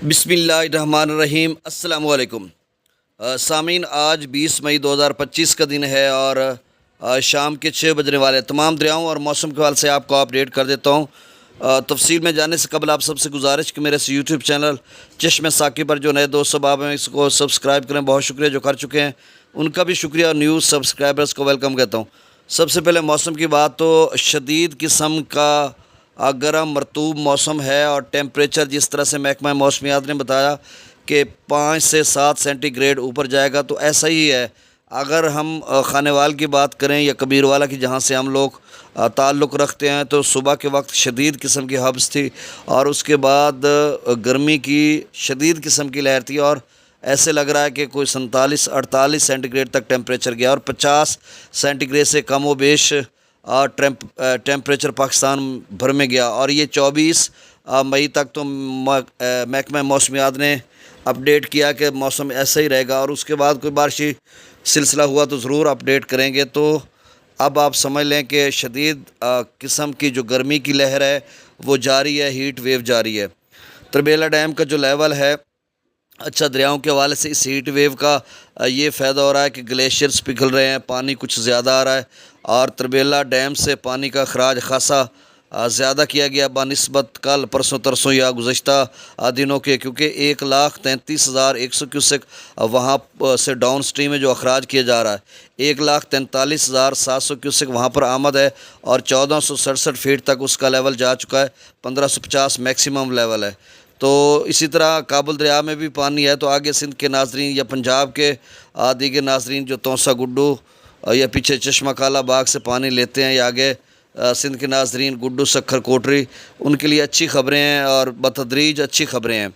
बिस्मिल्लाहिर्रहमानिर्रहीम अस्सलाम वालेकुम। सामीन, आज 20 मई 2025 का दिन है और शाम के 6 बजने वाले तमाम दरियाओं और मौसम के हवाले से आपको अपडेट कर देता हूँ। तफसील में जाने से कबल आप सबसे गुजारिश कि मेरे इस यूट्यूब चैनल चश्मे साकी पर जो नए दोस्त अब हैं इसको सब्सक्राइब करें। बहुत शुक्रिया जो कर चुके हैं उनका भी शुक्रिया और न्यूज़ सब्सक्राइबर्स को वेलकम कहता हूँ। सबसे पहले मौसम की बात तो शदीद किस्म का गर्म मरतूब मौसम है और टेम्परेचर जिस तरह से महकमा मौसमियात ने बताया कि 5 से 7 सेंटीग्रेड ऊपर जाएगा, तो ऐसा ही है। अगर हम खानेवाल की बात करें या कबीरवाला की, जहाँ से हम लोग ताल्लुक़ रखते हैं, तो सुबह के वक्त शदीद किस्म की हब्स थी और उसके बाद गर्मी की शदीद किस्म की लहर थी और ऐसे लग रहा है कि कोई 47-48 सेंटीग्रेड तक टेम्परेचर गया और 50 सेंटीग्रेड से कम व बेश टेम्परेचर पाकिस्तान भर में गया। और ये 24 मई तक तो महकमा मौसमियात ने अपडेट किया कि मौसम ऐसा ही रहेगा और उसके बाद कोई बारिशी सिलसिला हुआ तो ज़रूर अपडेट करेंगे। तो अब आप समझ लें कि शदीद किस्म की जो गर्मी की लहर है वो जारी है, हीट वेव जारी है। तरबेला डैम का जो लेवल है, अच्छा, दरियाओं के हवाले से इस हीट वेव का ये फ़ायदा हो रहा है कि ग्लेशियर्स पिघल रहे हैं, पानी कुछ ज़्यादा आ रहा है और तरबेला डैम से पानी का अखराज ख़ासा ज़्यादा किया गया बनिस्बत कल परसों तरसों या गुज़श्ता दिनों के, क्योंकि 1,33,100 क्यूसेक वहाँ से डाउन स्ट्रीम में जो अखराज किया जा रहा है, 1,43,700 क्यूसेक वहाँ पर आमद है और 1467 फीट तक उसका लेवल जा चुका है। 1550 मैक्सिमम लेवल है। तो इसी तरह काबुल दरिया में भी पानी है। तो आगे सिंध के नाजरीन या पंजाब के दीगर नाजरीन जो तौसा गुड्डू या पीछे चश्मा काला बाग से पानी लेते हैं, या आगे सिंध के नाजरीन गुड्डू सखर कोटरी, उनके लिए अच्छी ख़बरें हैं और बतदरीज अच्छी ख़बरें हैं।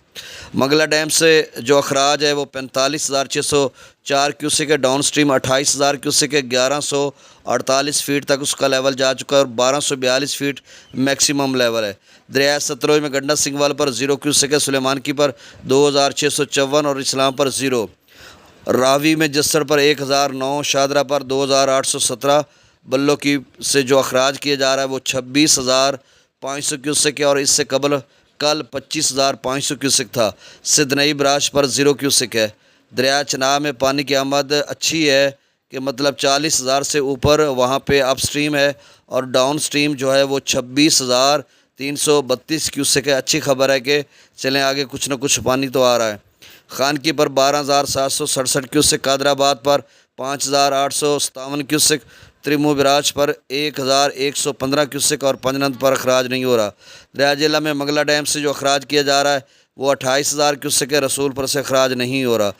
मंगला डैम से जो अखराज है वो 45,604 क्यूसेक है, डाउन स्ट्रीम 28,000 क्यूसेक है, 1148 फीट तक उसका लेवल जा चुका है और 1242 फीट मैक्सिमम लेवल है। दरिया सतलुज में गंडा सिंगवाल पर 0 क्यूसेक है, सुलेमान की पर 2,654 और इस्लाम पर 0, रावी में जस्सर पर 1,009, शादरा पर 2,817, बल्लो की से जो अखराज किया जा रहा है वो 26,500 क्यूसेक है और इससे कल 25,500 क्यूसेक था। सिदनई बराज पर 0 क्यूसेक है। दरिया चनाब में पानी की आमद अच्छी है कि मतलब 40,000 से ऊपर वहाँ पे अप स्ट्रीम है और डाउन स्ट्रीम जो है वो 26,332 क्यूसेक है। अच्छी खबर है कि चलें आगे कुछ न कुछ पानी तो आ रहा है। खानकी पर 12,767 क्यूसेक, कादराबाद पर 5,857 क्यूसेक, त्रिमू बिराज पर 1,115 क्यूसेक और पंजनंद पर अखराज नहीं हो रहा। दरिया जिला में मंगला डैम से जो अखराज किया जा रहा है वो 28,000 क्यूसेक है, रसूलपुर से अखराज नहीं हो रहा।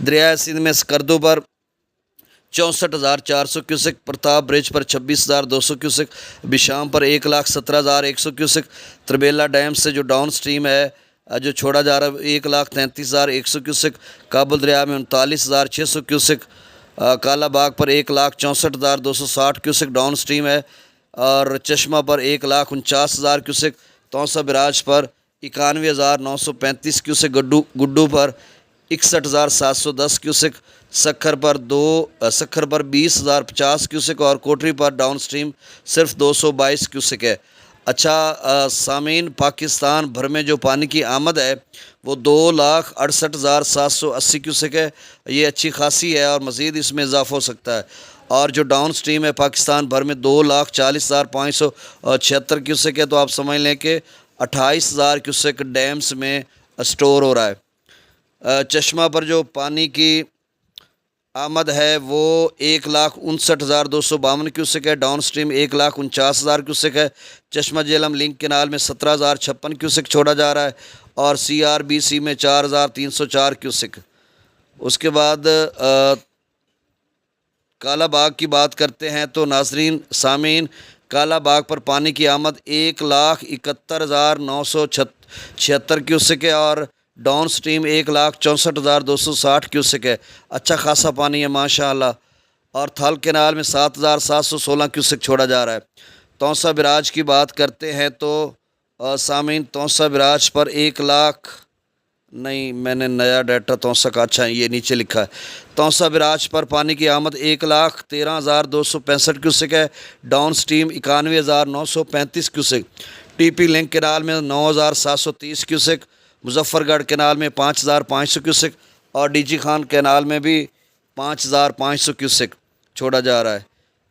दरिया सिंध में स्कर्दू पर 64,400 क्यूसेक, प्रताप ब्रिज पर 26,200 क्यूसेक, बिशाम पर 1,17,100 क्यूसेक। तरबेला डैम से जो डाउन स्ट्रीम है जो छोड़ा जा रहा है 1,33,100 क्यूसेक। काबुल दरिया में 39,600 क्यूसेक। काला बाग पर 1,64,260 क्यूसेक डाउन स्ट्रीम है और चश्मा पर 1,49,000 क्यूसेक। तौसा बिराज पर 91,935 क्यूसेक, गुड्डू पर 61,710 क्यूसेक, सखर पर 20,050 क्यूसेक और कोटरी पर डाउन स्ट्रीम सिर्फ 222 क्यूसेक है। अच्छा सामीन, पाकिस्तान भर में जो पानी की आमद है वो 2,68,780 क्यूसेक है। ये अच्छी खासी है और मज़ीद इसमें इजाफा हो सकता है। और जो डाउन स्ट्रीम है पाकिस्तान भर में 2,40,576 क्यूसेक है। तो आप समझ लें कि 28,000 क्यूसेक डैम्स में स्टोर हो रहा है। चश्मा पर जो पानी की आमद है वो 1,59,252 क्यूसेक है, डाउन स्ट्रीम 1,49,000 क्यूसेक है। चश्मा जेलम लिंक केनाल में 17,056 क्यूसेक छोड़ा जा रहा है और CRBC में 4,304 क्यूसेक। उसके बाद काला बाग की बात करते हैं तो नाजरीन सामीन, काला बाग पर पानी की आमद 1,71,976 क्यूसेक है और डाउन स्ट्रीम 1,64,260 क्यूसेक है। अच्छा खासा पानी है माशाअल्लाह। और थल केनाल में 7,716 क्यूसेक छोड़ा जा रहा है। तौसा बिराज की बात करते हैं तो सामीन, तौसा बिराज पर 1,00,000 नहीं, मैंने नया डाटा तौसा का, अच्छा ये नीचे लिखा है। तौसा बिराज पर पानी की आमद 1,13,265 क्यूसेक है, down stream 91,935 cusec. TP link canal में 9,730 क्यूसेक, मुजफ्फरगढ़ कैनाल में 5,500 क्यूसेक और डीजी खान कैनाल में भी 5,500 क्यूसेक छोड़ा जा रहा है।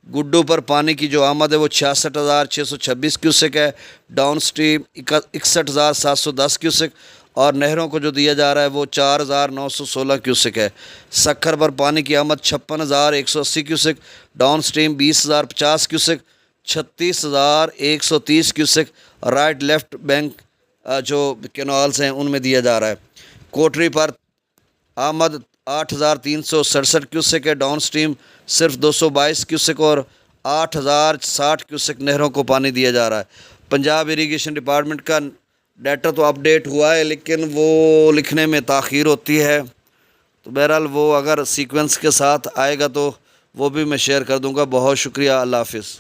गुड्डू पर पानी की जो आमद है वो 66,626 क्यूसेक है, डाउन स्ट्रीम 61,710 क्यूसेक और नहरों को जो दिया जा रहा है वो 4,916 क्यूसेक है। सक्खर पर पानी की आमद 56,180 cusec, down stream 20,050 cusec, 36,130 cusec, right left bank जो कैनाल्स हैं उनमें दिया जा रहा है। कोटरी पर आमद 8,367 क्यूसेक है, डाउन स्ट्रीम सिर्फ 222 क्यूसेक और 8,060 क्यूसेक नहरों को पानी दिया जा रहा है। पंजाब इरिगेशन डिपार्टमेंट का डाटा तो अपडेट हुआ है लेकिन वो लिखने में ताख़ीर होती है, तो बहरहाल वो अगर सीक्वेंस के साथ आएगा तो वो भी मैं शेयर कर दूंगा। बहुत शुक्रिया, अल्लाह हाफ़िज़।